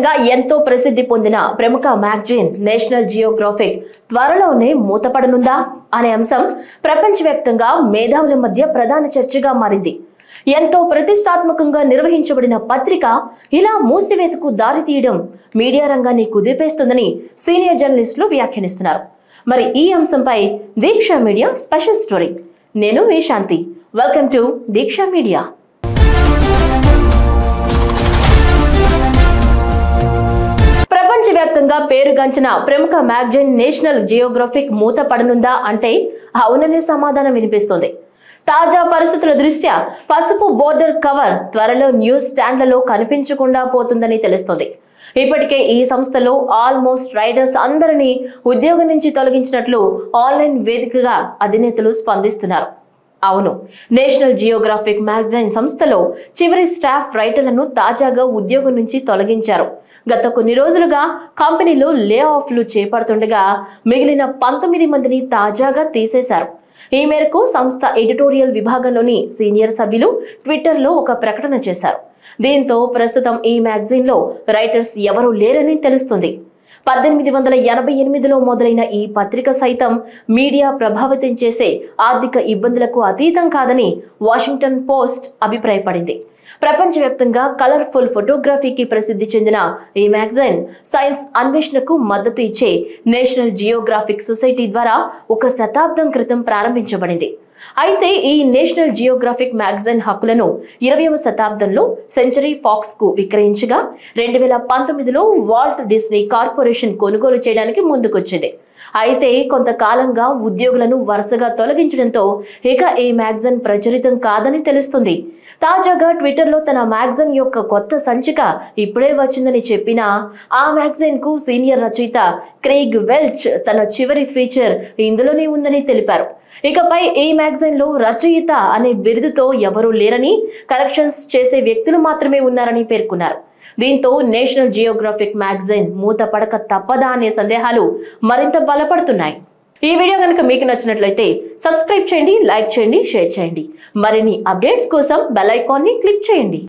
ప్రపంచవ్యాప్తంగా ఎంతో ప్రసిద్ధి పొందిన ప్రముఖ మ్యాగజైన్ నేషనల్ జియోగ్రాఫిక్ త్వరలోనే మూతపడనుందా అనే అంశం ప్రపంచవ్యాప్తంగా మేధావుల మధ్య ప్రధాన చర్చగా మారింది. ఎంతో ప్రతిష్టాత్మకంగా నిర్వహించబడిన పత్రిక ఇలా మూసివేతకు దారి తీయడం మీడియా రంగాన్ని కుదిపేస్తుందని సీనియర్ జర్నలిస్టులు వ్యాఖ్యానిస్తున్నారు. మరి ఈ అంశంపై దీక్ష మీడియా స్పెషల్ స్టోరీ. నేను Shanti. Welcome to Deeksha media. ప్రపంచవ్యాప్తంగా పేరుగాంచిన ప్రముఖ మ్యాగజైన్ నేషనల్ జియోగ్రాఫిక్ మూత పడనుందా అంటే అవుననే సమాధానం వినిపిస్తోంది. తాజా పరిస్థితుల దృష్ట్యా పసుపు బోర్డర్ కవర్ త్వరలో న్యూస్ స్టాండ్లలో కనిపించకుండా పోతుందని తెలుస్తోంది. ఇప్పటికే ఈ సంస్థలో ఆల్మోస్ట్ రైటర్స్ అందరినీ ఉద్యోగం నుంచి తొలగించినట్లు ఆన్లైన్ వేదికగా అధినేతలు స్పందిస్తున్నారు. అవును, నేషనల్ జియోగ్రాఫిక్ మ్యాగజైన్ సంస్థలో చివరి స్టాఫ్ రైటర్లను తాజాగా ఉద్యోగం నుంచి తొలగించారు. గత కొన్ని రోజులుగా కంపెనీలో లే ఆఫ్లు చేపడుతుండగా మిగిలిన 19 మందిని తాజాగా తీసేశారు. ఈ మేరకు సంస్థ ఎడిటోరియల్ విభాగంలోని సీనియర్ సభ్యులు ట్విట్టర్లో ఒక ప్రకటన చేశారు. దీంతో ప్రస్తుతం ఈ మ్యాగజైన్లో రైటర్స్ ఎవరూ లేరని తెలుస్తుంది. 1888లో మొదలైన ఈ పత్రిక సైతం మీడియా ప్రభావితం చేసే ఆర్థిక ఇబ్బందులకు అతీతం కాదని వాషింగ్టన్ పోస్ట్ అభిప్రాయపడింది. ప్రపంచవ్యాప్తంగా కలర్ఫుల్ ఫోటోగ్రఫీకి ప్రసిద్ధి చెందిన ఈ మ్యాగజైన్ సైన్స్ అన్వేషణకు మద్దతు ఇచ్చే నేషనల్ జియోగ్రాఫిక్ సొసైటీ ద్వారా 1 శతాబ్దం క్రితం ప్రారంభించబడింది. అయితే ఈ నేషనల్ జియోగ్రాఫిక్ మ్యాగజైన్ హక్కులను 20వ శతాబ్దంలో సెంచరీ ఫాక్స్ కు విక్రయించగా 2019లో వాల్ట్ డిస్నీ కార్పొరేషన్ కొనుగోలు చేయడానికి ముందుకొచ్చింది. అయితే కొంతకాలంగా ఉద్యోగులను వరుసగా తొలగించడంతో ఇక ఈ మ్యాగజైన్ ప్రచురితం కాదని తెలుస్తుంది. తాజాగా ట్విట్టర్లో తన మ్యాగజైన్ యొక్క కొత్త సంచిక ఇప్పుడే వచ్చిందని చెప్పిన ఆ మ్యాగజైన్ కు సీనియర్ రచయిత క్రెయిగ్ వెల్చ్ తన చివరి ఫీచర్ ఇందులోనే ఉందని తెలిపారు. ఇకపై ఈ మ్యాగజైన్ లో రచయిత అనే బిరుదుతో ఎవరూ లేరని, కరెక్షన్స్ చేసే వ్యక్తులు మాత్రమే ఉన్నారని పేర్కొన్నారు. దీంతో నేషనల్ జియోగ్రాఫిక్ మ్యాగజైన్ మూత పడక తప్పదా అనే సందేహాలు మరింత బలపడుతున్నాయి. ఈ వీడియో కనుక మీకు నచ్చినట్లయితే సబ్స్క్రైబ్ చేయండి, లైక్ చేయండి, షేర్ చేయండి. మరిన్ని అప్డేట్స్ కోసం బెల్ ఐకాన్ ని క్లిక్ చేయండి.